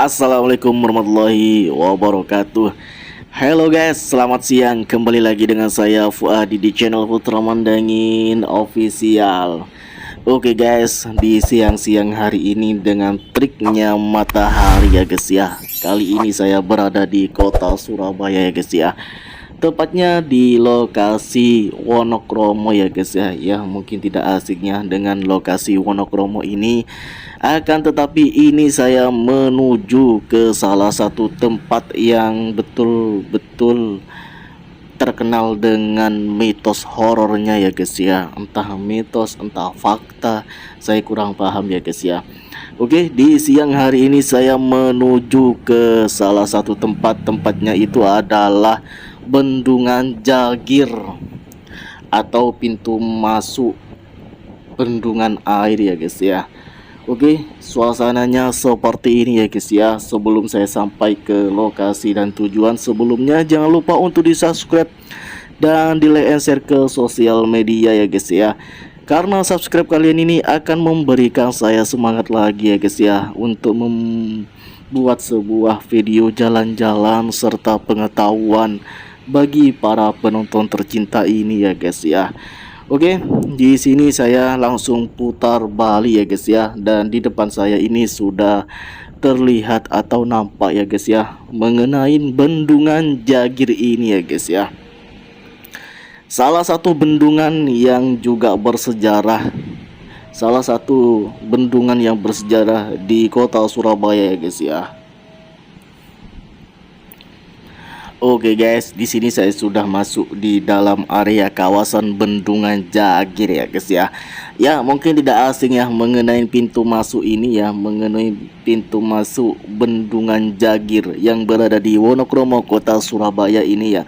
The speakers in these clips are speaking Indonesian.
Assalamualaikum warahmatullahi wabarakatuh. Halo guys, selamat siang. Kembali lagi dengan saya Fuadi di channel Putra Mandangin Official. Oke guys, di siang-siang hari ini dengan triknya matahari ya guys ya. Kali ini saya berada di kota Surabaya ya guys ya. Tepatnya di lokasi Wonokromo ya guys ya. Ya mungkin tidak asiknya dengan lokasi Wonokromo ini. Akan tetapi ini saya menuju ke salah satu tempat yang betul-betul terkenal dengan mitos horornya ya guys ya. Entah mitos, entah fakta, saya kurang paham ya guys ya. Oke, di siang hari ini saya menuju ke salah satu tempat. Tempatnya itu adalah Bendungan Jagir atau pintu masuk bendungan air ya guys ya. Oke, suasananya seperti ini ya guys ya. Sebelum saya sampai ke lokasi dan tujuan, sebelumnya jangan lupa untuk di subscribe dan di like and share ke sosial media ya guys ya. Karena subscribe kalian ini akan memberikan saya semangat lagi ya guys ya, untuk membuat sebuah video jalan-jalan serta pengetahuan bagi para penonton tercinta ini ya guys ya. Oke, di sini saya langsung putar balik ya guys ya, dan di depan saya ini sudah terlihat atau nampak ya guys ya mengenai Bendungan Jagir ini ya guys ya. Salah satu bendungan yang juga bersejarah, salah satu bendungan yang bersejarah di kota Surabaya ya guys ya. Oke guys, di sini saya sudah masuk di dalam area kawasan Bendungan Jagir ya guys ya. Ya mungkin tidak asing ya mengenai pintu masuk ini ya, mengenai pintu masuk Bendungan Jagir yang berada di Wonokromo, kota Surabaya ini ya.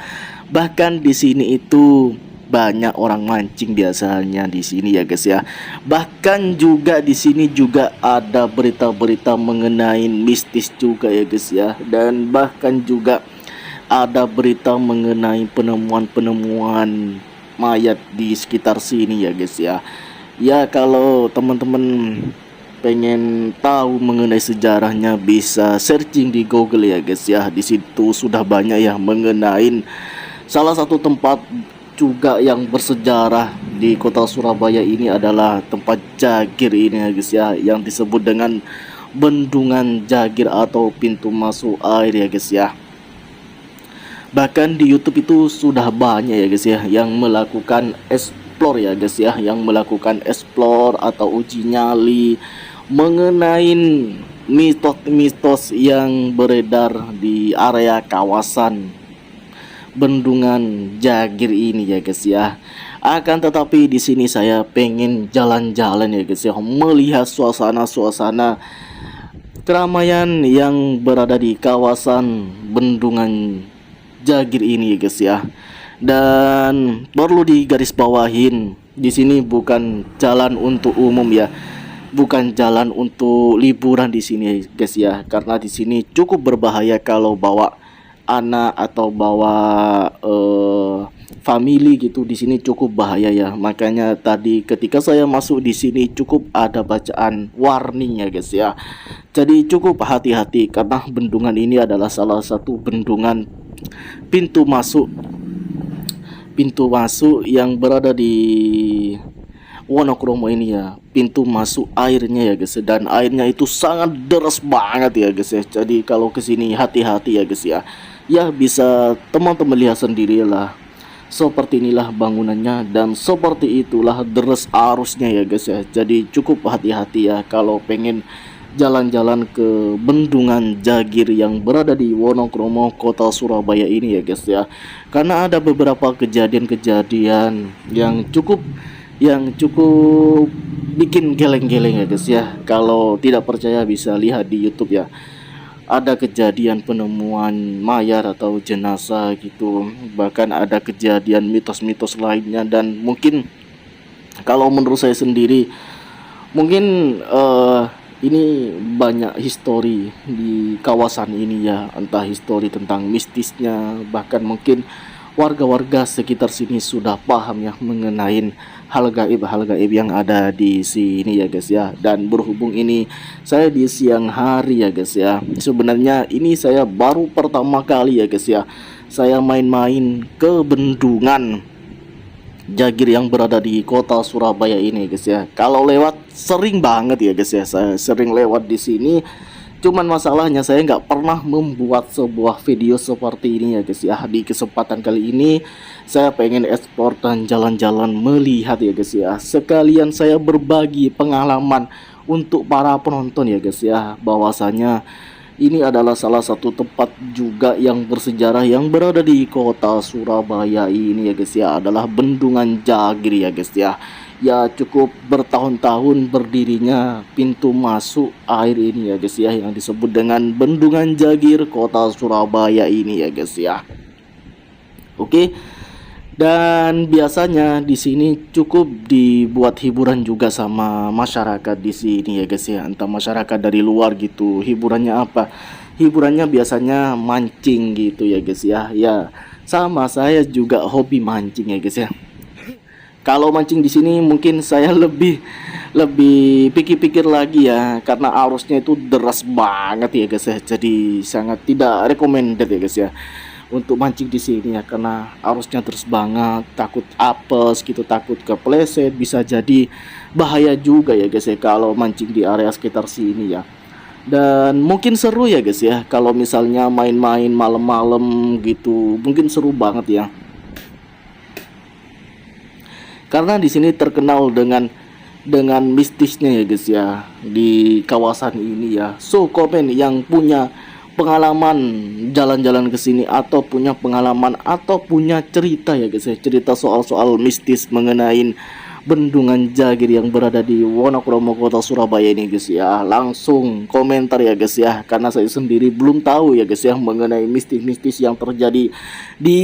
Bahkan di sini itu banyak orang mancing biasanya di sini ya guys ya. Bahkan juga di sini juga ada berita-berita mengenai mistis juga ya guys ya, dan bahkan juga ada berita mengenai penemuan-penemuan mayat di sekitar sini ya guys ya. Ya kalau teman-teman pengen tahu mengenai sejarahnya bisa searching di Google ya guys ya. Di situ sudah banyak ya mengenai salah satu tempat juga yang bersejarah di kota Surabaya ini adalah tempat Jagir ini ya guys ya, yang disebut dengan Bendungan Jagir atau pintu masuk air ya guys ya. Bahkan di YouTube itu sudah banyak ya guys ya yang melakukan explore ya guys ya, yang melakukan explore atau uji nyali mengenai mitos-mitos yang beredar di area kawasan Bendungan Jagir ini ya guys ya. Akan tetapi di sini saya pengen jalan-jalan ya guys ya, melihat suasana-suasana keramaian yang berada di kawasan Bendungan Jagir ini ya guys ya. Dan perlu digarisbawahin, di sini bukan jalan untuk umum ya, bukan jalan untuk liburan di sini guys ya, karena di sini cukup berbahaya kalau bawa anak atau bawa family gitu. Di sini cukup bahaya ya. Makanya tadi ketika saya masuk di sini cukup ada bacaan warning ya guys ya. Jadi cukup hati-hati karena bendungan ini adalah salah satu bendungan pintu masuk yang berada di Wonokromo ini ya, pintu masuk airnya ya guys, dan airnya itu sangat deras banget ya guys ya. Jadi kalau kesini hati-hati ya guys ya. Ya bisa teman-teman lihat sendirilah, seperti inilah bangunannya dan seperti itulah deras arusnya ya guys ya. Jadi cukup hati-hati ya kalau pengen jalan-jalan ke Bendungan Jagir yang berada di Wonokromo, kota Surabaya ini ya guys ya. Karena ada beberapa kejadian-kejadian yang cukup bikin geleng-geleng ya guys ya. Kalau tidak percaya bisa lihat di YouTube ya. Ada kejadian penemuan mayat atau jenazah gitu. Bahkan ada kejadian mitos-mitos lainnya, dan mungkin kalau menurut saya sendiri mungkin ini banyak histori di kawasan ini ya, entah histori tentang mistisnya, bahkan mungkin warga-warga sekitar sini sudah paham ya mengenai hal gaib yang ada di sini ya guys ya. Dan berhubung ini saya di siang hari ya guys ya, sebenarnya ini saya baru pertama kali ya guys ya saya main-main ke bendungan Jagir yang berada di kota Surabaya ini guys ya. Kalau lewat sering banget ya guys ya, saya sering lewat di sini. Cuman masalahnya saya nggak pernah membuat sebuah video seperti ini ya guys ya. Di kesempatan kali ini saya pengen explore dan jalan-jalan melihat ya guys ya. Sekalian saya berbagi pengalaman untuk para penonton ya guys ya, bahwasanya ini adalah salah satu tempat juga yang bersejarah yang berada di kota Surabaya ini ya guys ya, adalah Bendungan Jagir ya guys ya. Ya cukup bertahun-tahun berdirinya pintu masuk air ini ya guys ya, yang disebut dengan Bendungan Jagir kota Surabaya ini ya guys ya. Oke. Dan biasanya di sini cukup dibuat hiburan juga sama masyarakat di sini ya guys ya. Entah masyarakat dari luar gitu, hiburannya apa? Hiburannya biasanya mancing gitu ya guys ya. Ya, sama saya juga hobi mancing ya guys ya. Kalau mancing di sini mungkin saya lebih pikir-pikir lagi ya, karena arusnya itu deras banget ya guys ya. Jadi sangat tidak recommended ya guys ya untuk mancing di sini ya, karena arusnya terus banget, takut apes gitu, takut kepleset, bisa jadi bahaya juga ya guys ya kalau mancing di area sekitar sini ya. Dan mungkin seru ya guys ya kalau misalnya main-main malam-malam gitu, mungkin seru banget ya, karena di sini terkenal dengan mistisnya ya guys ya di kawasan ini ya. So komen yang punya pengalaman jalan-jalan ke sini, atau punya pengalaman atau punya cerita ya guys ya, cerita soal-soal mistis mengenai Bendungan Jagir yang berada di Wonokromo kota Surabaya ini guys ya, langsung komentar ya guys ya, karena saya sendiri belum tahu ya guys ya mengenai mistis-mistis yang terjadi di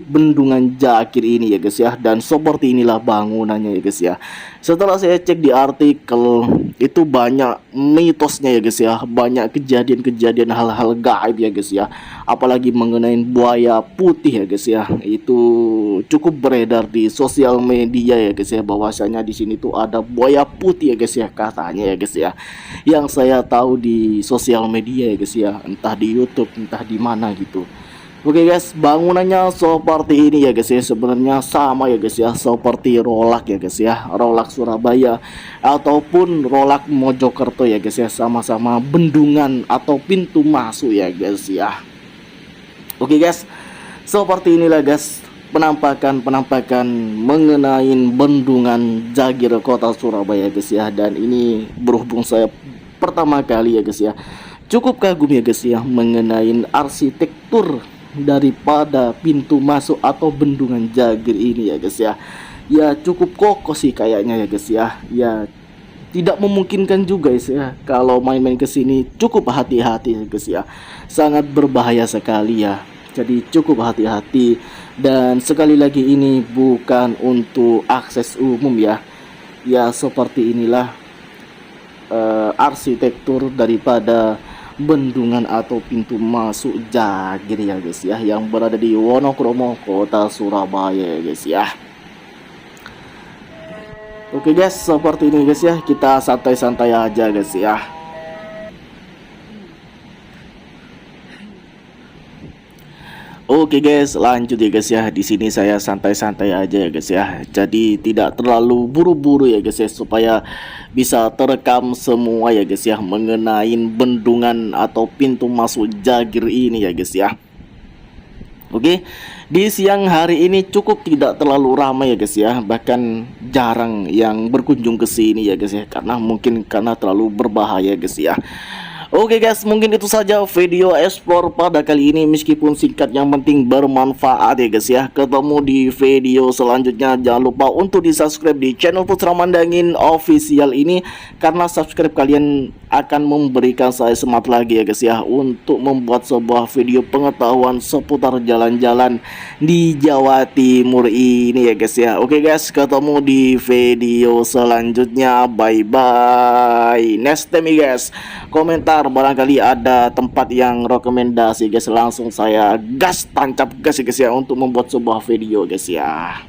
Bendungan Jagir ini ya guys ya. Dan seperti inilah bangunannya ya guys ya. Setelah saya cek di artikel, itu banyak mitosnya ya guys ya, banyak kejadian-kejadian hal-hal gaib ya guys ya, apalagi mengenai buaya putih ya guys ya. Itu cukup beredar di sosial media ya guys ya, bahwasanya di sini tuh ada buaya putih ya guys ya, katanya ya guys ya, yang saya tahu di sosial media ya guys ya, entah di YouTube entah di mana gitu. Oke guys, bangunannya seperti ini ya guys ya, sebenarnya sama ya guys ya seperti Rolak ya guys ya, Rolak Surabaya ataupun Rolak Mojokerto ya guys ya, sama-sama bendungan atau pintu masuk ya guys ya. Oke guys, seperti inilah guys penampakan mengenai Bendungan Jagir kota Surabaya guys ya. Dan ini berhubung saya pertama kali ya guys ya, cukup kagum ya guys ya mengenai arsitektur daripada pintu masuk atau Bendungan Jagir ini ya guys ya. Ya cukup kokoh sih kayaknya ya guys ya. Ya tidak memungkinkan juga guys ya kalau main-main ke sini, cukup hati-hati ya guys ya, sangat berbahaya sekali ya. Jadi cukup hati-hati. Dan sekali lagi ini bukan untuk akses umum ya. Ya seperti inilah arsitektur daripada bendungan atau pintu masuk Jagir ya guys ya, yang berada di Wonokromo kota Surabaya ya guys ya. Oke guys, seperti ini guys ya, kita santai-santai aja guys ya. Oke guys, lanjut ya guys ya. Di sini saya santai-santai aja ya guys ya. Jadi tidak terlalu buru-buru ya guys ya, supaya bisa terekam semua ya guys ya mengenai bendungan atau pintu masuk Jagir ini ya guys ya. Oke, di siang hari ini cukup tidak terlalu ramai ya guys ya. Bahkan jarang yang berkunjung ke sini ya guys ya, karena mungkin karena terlalu berbahaya guys ya. Oke guys, mungkin itu saja video explore pada kali ini, meskipun singkat yang penting bermanfaat ya guys ya. Ketemu di video selanjutnya. Jangan lupa untuk di subscribe di channel Putra Mandangin Official ini, karena subscribe kalian akan memberikan saya semangat lagi ya guys ya untuk membuat sebuah video pengetahuan seputar jalan-jalan di Jawa Timur ini ya guys ya. Oke guys, ketemu di video selanjutnya. Bye bye. Next time guys, komentar ntar barangkali ada tempat yang rekomendasi guys, langsung saya gas tancap gas ya guys ya untuk membuat sebuah video guys ya.